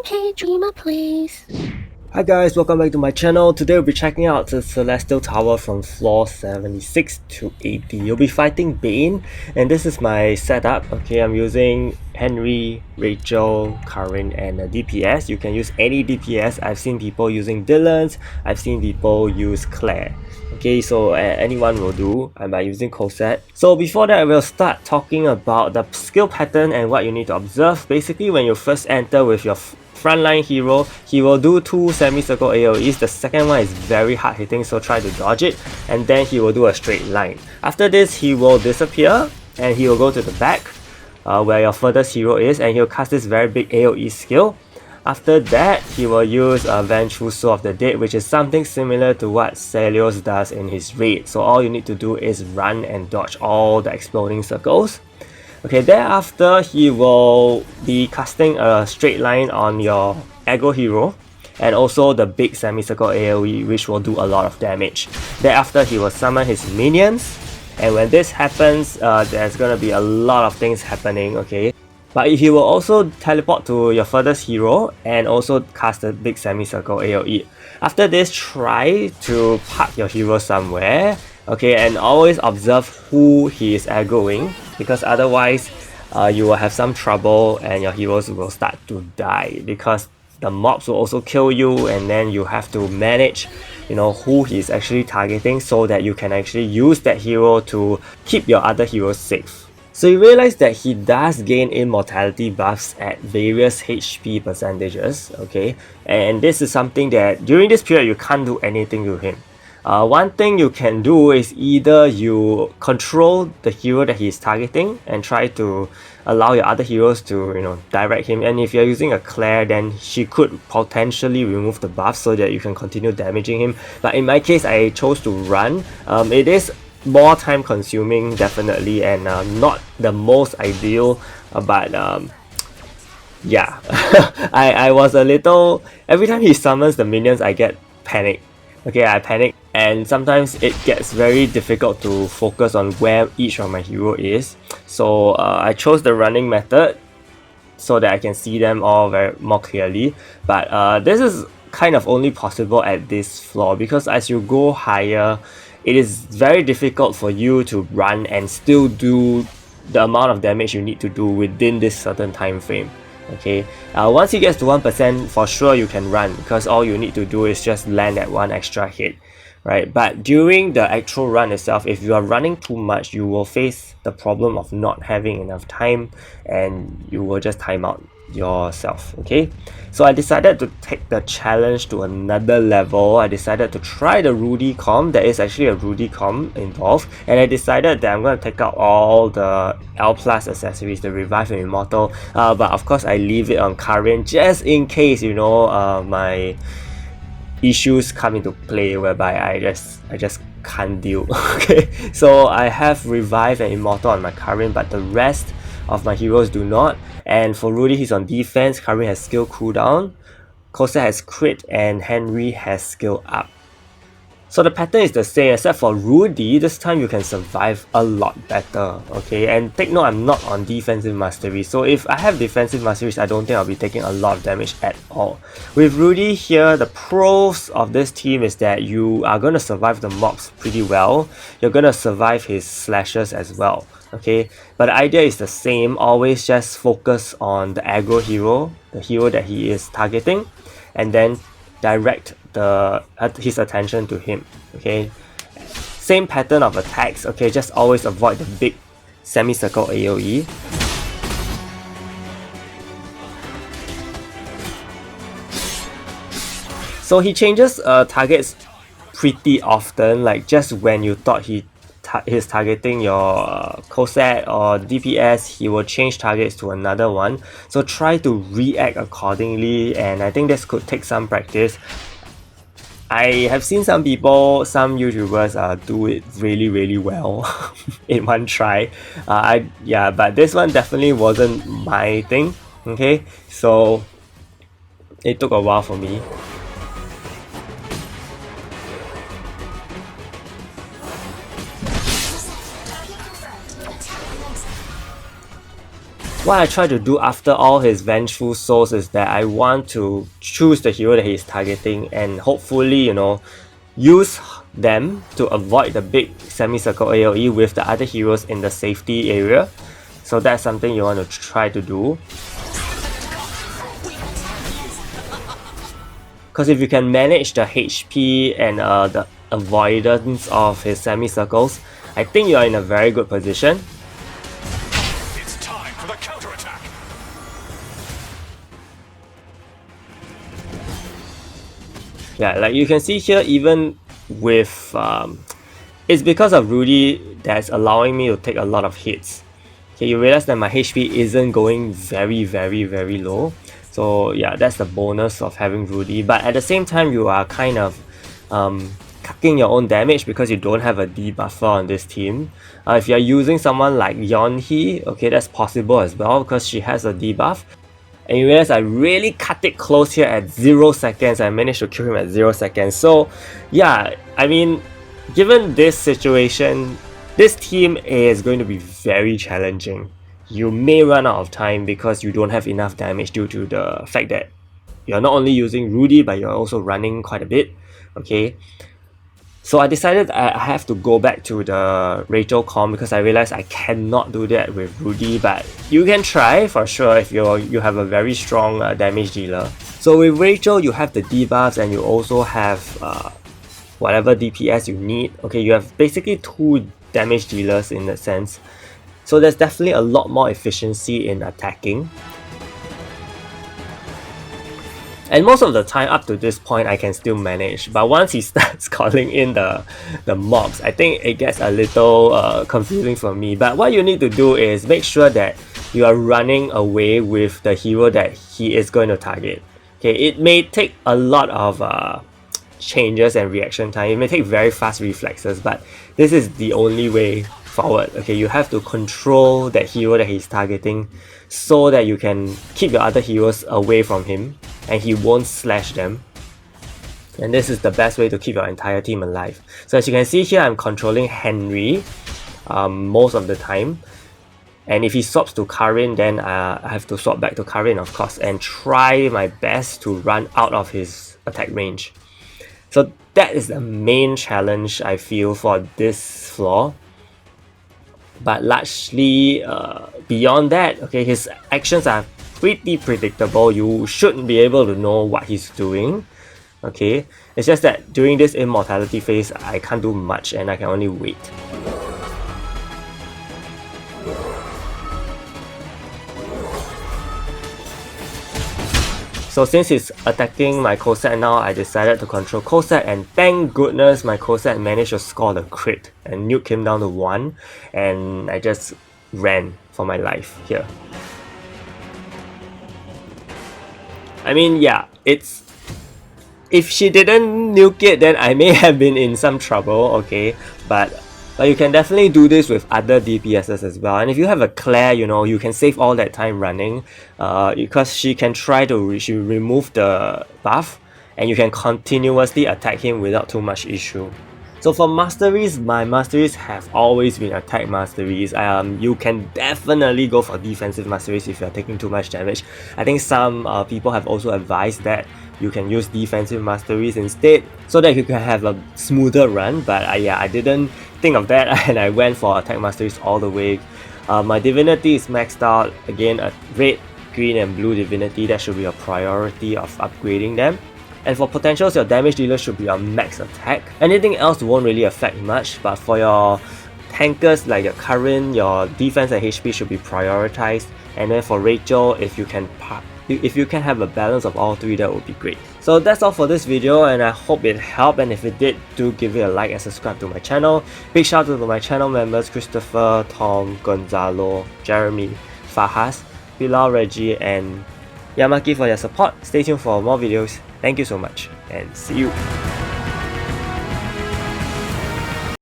Okay, Dreamer, please. Hi guys, welcome back to my channel. Today we'll be checking out the Celestial Tower from floor 76 to 80. You'll be fighting Bane, and this is my setup. Okay, I'm using Henry, Rachel, Karin, and a DPS. You can use any DPS. I've seen people using Dylan's, I've seen people use Claire. Okay, so anyone will do. I'm using Cosette. So before that, we'll start talking about the skill pattern and what you need to observe. Basically, when you first enter with your frontline hero, he will do 2 semicircle AoEs. The second one is very hard hitting, so try to dodge it, and then he will do a straight line. After this, he will disappear and he will go to the back where your furthest hero is, and he'll cast this very big AoE skill. After that, he will use Vengeful Soul of the Dead, which is something similar to what Celios does in his raid. So all you need to do is run and dodge all the exploding circles. Okay, thereafter he will be casting a straight line on your aggro hero and also the big semicircle AoE, which will do a lot of damage. Thereafter he will summon his minions, and when this happens, there's gonna be a lot of things happening, okay? But he will also teleport to your furthest hero and also cast a big semicircle AoE. After this, try to park your hero somewhere, okay, and always observe who he is aggroing, because otherwise you will have some trouble and your heroes will start to die, because the mobs will also kill you, and then you have to manage, you know, who he's actually targeting so that you can actually use that hero to keep your other heroes safe. So you realize that he does gain immortality buffs at various HP percentages, okay? And this is something that during this period you can't do anything to him. One thing you can do is either you control the hero that he's targeting and try to allow your other heroes to, you know, direct him. And if you're using a Claire, then she could potentially remove the buff so that you can continue damaging him. But in my case, I chose to run. It is more time consuming, definitely, and not the most ideal, but yeah. I was a little, every time he summons the minions I get panic. Okay, I panic, and sometimes it gets very difficult to focus on where each of my hero is. So I chose the running method so that I can see them all more clearly. But this is kind of only possible at this floor, because as you go higher, it is very difficult for you to run and still do the amount of damage you need to do within this certain time frame. Okay, once he gets to 1%, for sure you can run, because all you need to do is just land at 1 extra hit, right? But during the actual run itself, if you are running too much, you will face the problem of not having enough time, and you will just time out yourself. Okay, so I decided to take the challenge to another level. I decided to try the Rudy comp. There is actually a Rudy comp involved, and I decided that I'm going to take out all the L plus accessories, the Revive and Immortal, but of course I leave it on Karin just in case, you know, my issues come into play whereby I just can't deal. Okay, so I have Revive and Immortal on my Karin, but the rest of my heroes do not. And for Rudy, he's on defense, Karin has skill cooldown, Cosette has crit, and Henry has skill up. So the pattern is the same, except for Rudy, this time you can survive a lot better, okay? And take note, I'm not on defensive mastery, so if I have defensive masteries, I don't think I'll be taking a lot of damage at all. With Rudy here, the pros of this team is that you are going to survive the mobs pretty well. You're going to survive his slashes as well, okay? But the idea is the same, always just focus on the aggro hero, the hero that he is targeting, and then direct his attention to him, okay? Same pattern of attacks, okay? Just always avoid the big semicircle AoE. So he changes targets pretty often, like just when you thought he's targeting your Cosette or DPS, he will change targets to another one. So try to react accordingly, and I think this could take some practice. I have seen some people, some YouTubers do it really well in one try. Yeah, but this one definitely wasn't my thing, okay? So it took a while for me. what I try to do after all his vengeful souls is that I want to choose the hero that he's targeting and hopefully, you know, use them to avoid the big semicircle AoE with the other heroes in the safety area. So that's something you want to try to do. Because if you can manage the HP and the avoidance of his semicircles, I think you're in a very good position. It's time for the counterattack. Yeah, like you can see here, even with it's because of Rudy that's allowing me to take a lot of hits. Okay, you realize that my HP isn't going very low. So yeah, that's the bonus of having Rudy. But at the same time, you are kind of cutting your own damage because you don't have a debuffer on this team. If you're using someone like Yonhee, okay, that's possible as well because she has a debuff. And you realize I really cut it close here at 0 seconds. I managed to kill him at 0 seconds. So yeah, I mean, given this situation, this team is going to be very challenging. You may run out of time because you don't have enough damage due to the fact that you're not only using Rudy, but you're also running quite a bit. Okay, so I decided I have to go back to the Rachel comp because I realized I cannot do that with Rudy, but you can try for sure if you have a very strong damage dealer. So with Rachel, you have the debuffs and you also have whatever DPS you need. Okay, you have basically 2 damage dealers in that sense. So there's definitely a lot more efficiency in attacking. And most of the time up to this point I can still manage, but once he starts calling in the mobs, I think it gets a little confusing for me. But what you need to do is make sure that you are running away with the hero that he is going to target. Okay, it may take a lot of changes and reaction time, it may take very fast reflexes, but this is the only way forward. Okay, you have to control that hero that he's targeting so that you can keep your other heroes away from him and he won't slash them. And this is the best way to keep your entire team alive. So as you can see here, I'm controlling Henry most of the time. And if he swaps to Karin, then I have to swap back to Karin, of course, and try my best to run out of his attack range. So that is the main challenge I feel for this floor. But largely beyond that, okay, his actions are pretty predictable. You should be able to know what he's doing. Okay, it's just that during this Immortality phase, I can't do much and I can only wait. So since he's attacking my Cossack now, I decided to control Cossack, and thank goodness my Cossack managed to score the crit and nuke him down to 1, and I just ran for my life here. I mean, yeah, it's... if she didn't nuke it, then I may have been in some trouble, okay? But you can definitely do this with other DPSs as well. And if you have a Claire, you know, you can save all that time running because she can try to remove the buff and you can continuously attack him without too much issue. So for Masteries, my Masteries have always been attack Masteries. You can definitely go for defensive Masteries if you're taking too much damage. I think some people have also advised that you can use defensive Masteries instead so that you can have a smoother run, but yeah, I didn't think of that and I went for attack Masteries all the way. My Divinity is maxed out. Again, a red, green and blue Divinity, that should be a priority of upgrading them. And for potentials, your damage dealer should be on max attack. Anything else won't really affect much, but for your tankers like your Karin, your defense and HP should be prioritized. And then for Rachel, if you can have a balance of all 3, that would be great. So that's all for this video and I hope it helped, and if it did, do give it a like and subscribe to my channel. Big shout out to my channel members Christopher, Tom, Gonzalo, Jeremy, Fahas, Bilal, Reggie and Yamaki for their support. Stay tuned for more videos. Thank you so much and see you.